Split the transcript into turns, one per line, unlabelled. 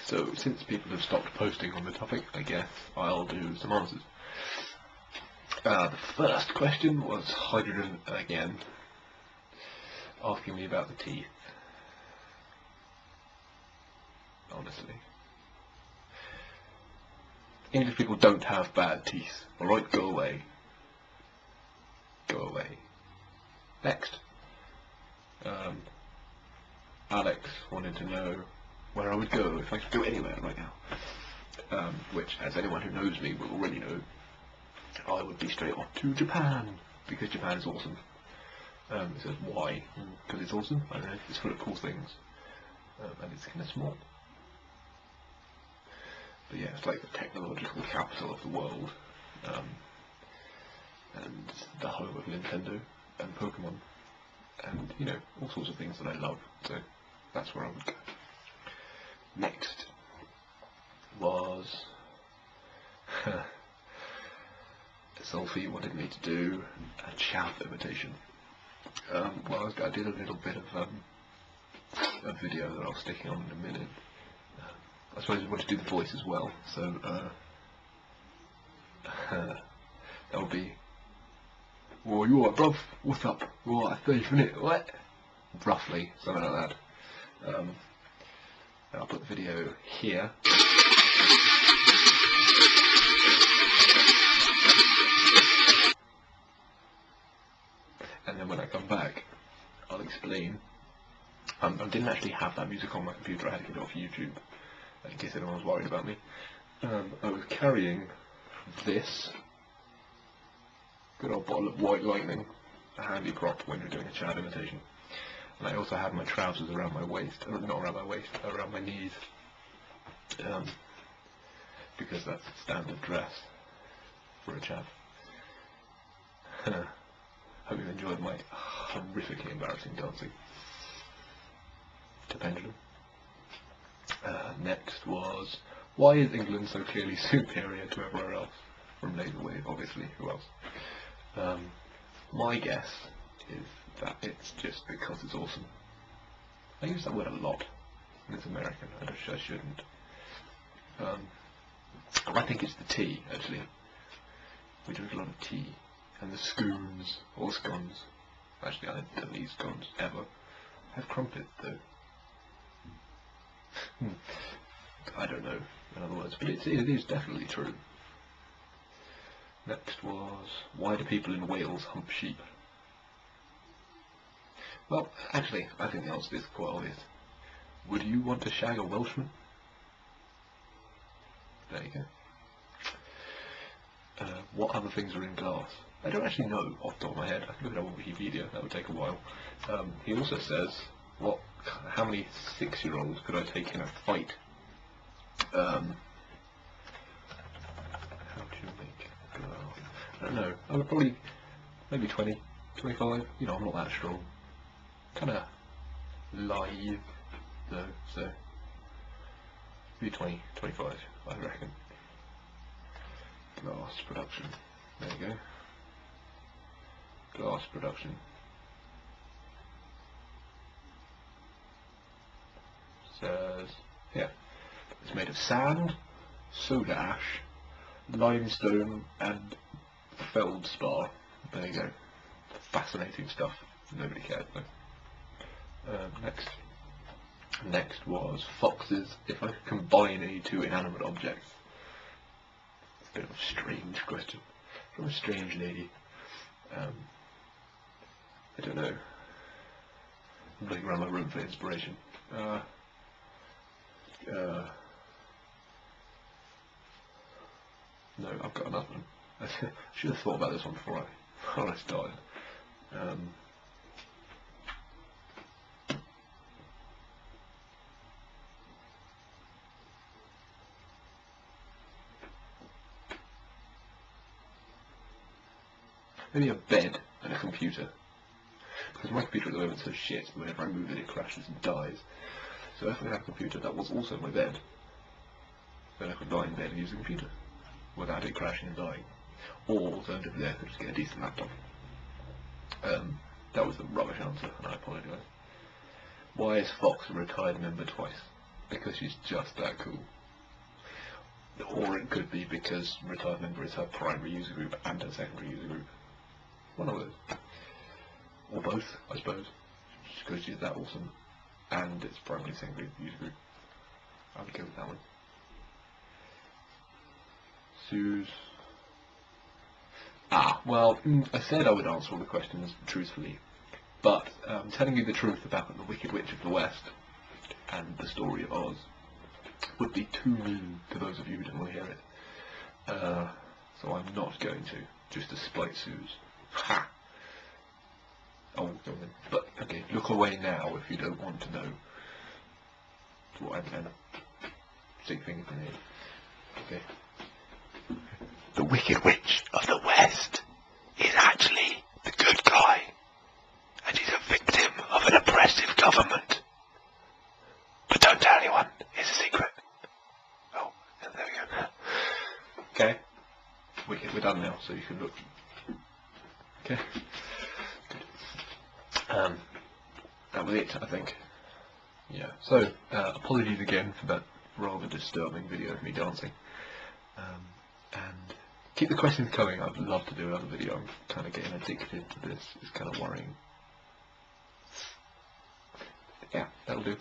so since people have stopped posting on the topic, I guess I'll do some answers. The first question was Hydrogen again, asking me about the teeth. Honestly, English people don't have bad teeth. Alright, go away. Go away. Next. Alex wanted to know where I would go if I could go anywhere right now. Which, as anyone who knows me will already know, I would be straight off to Japan, because Japan is awesome. It says why? Because it's awesome? I don't know, it's full of cool things. And it's kind of small. But yeah, it's like the technological capital of the world. And the home of Nintendo and Pokemon. And, you know, all sorts of things that I love. So that's where I would go. Next was Sophie wanted me to do a Chav imitation. Well, I did a little bit of a video that I'll stick on in a minute. I suppose I want to do the voice as well, so that would be, "Oh, you alright, bruv? What's up? Alright, thief, innit? What?" Roughly, something like that. I'll put the video here. And then when I come back, I'll explain. I didn't actually have that music on my computer, I had to get it off YouTube, in case anyone was worried about me. I was carrying this good old bottle of White Lightning, a handy prop when you're doing a Chav imitation. And I also had my trousers around my waist, or not around my waist, around my knees, because that's standard dress for a Chav. Hope you enjoyed my horrifically embarrassing dancing to Pendulum. Next was, why is England so clearly superior to everywhere else? From Laserwave, obviously, who else? My guess is that it's just because it's awesome. I use that word a lot, and it's American, I shouldn't. I think it's the tea, actually. We drink a lot of tea. And the scones, or scones. Actually, I don't eat scones, ever. I have crumpet, though. I don't know, in other words, but it is definitely true. Next was, why do people in Wales hump sheep? Well, actually, I think the answer is quite obvious. Would you want to shag a Welshman? There you go. What other things are in glass? I don't actually know off the top of my head. I can look it up on Wikipedia, that would take a while. He also says, how many 6-year-olds could I take in a fight? How do you make glass? I don't know. I would probably, maybe 20, 25. You know, I'm not that strong. Kinda live, though, so maybe 20, 25, I reckon. Glass production. There you go. Glass production. Says, yeah, it's made of sand, soda ash, limestone, and feldspar. There you go. Fascinating stuff. Nobody cared though. Next was foxes. If I could combine any two inanimate objects. A bit of a strange question from a strange lady. I don't know. I'm looking around my room for inspiration. No, I've got another one. I should have thought about this one before I started. Maybe a bed and a computer. Because my computer at the moment is so shit, whenever I move it, it crashes and dies. So if I had a computer that was also my bed, then I could lie in bed and use the computer without it crashing and dying. Or alternatively, I could just get a decent laptop. That was a rubbish answer, and I apologise. Why is Fox a retired member twice? because she's just that cool. Or it could be because Retired Member is her primary user group and her secondary user group. One of those. Or both, I suppose. Just because she's that awesome and it's primary secondary user group. I would go with that one. Suze. Well, I said I would answer all the questions truthfully, but telling you the truth about the Wicked Witch of the West and the story of Oz would be too mean to those of you who don't want to hear it. So I'm not going to, just to spite Suze. Ha! Oh, but okay, look away now if you don't want to know what I'm saying. Stick fingers in here. Okay. The Wicked Witch of the West is actually the good guy, and she's a victim of an oppressive government. But don't tell anyone, it's a secret. Oh, there we go. Okay, we're done now, so you can look. Okay. Good. That was it, I think. Yeah, so, apologies again for that rather disturbing video of me dancing. And keep the questions coming. I'd love to do another video. I'm kind of getting addicted to this. It's kind of worrying. Yeah, that'll do.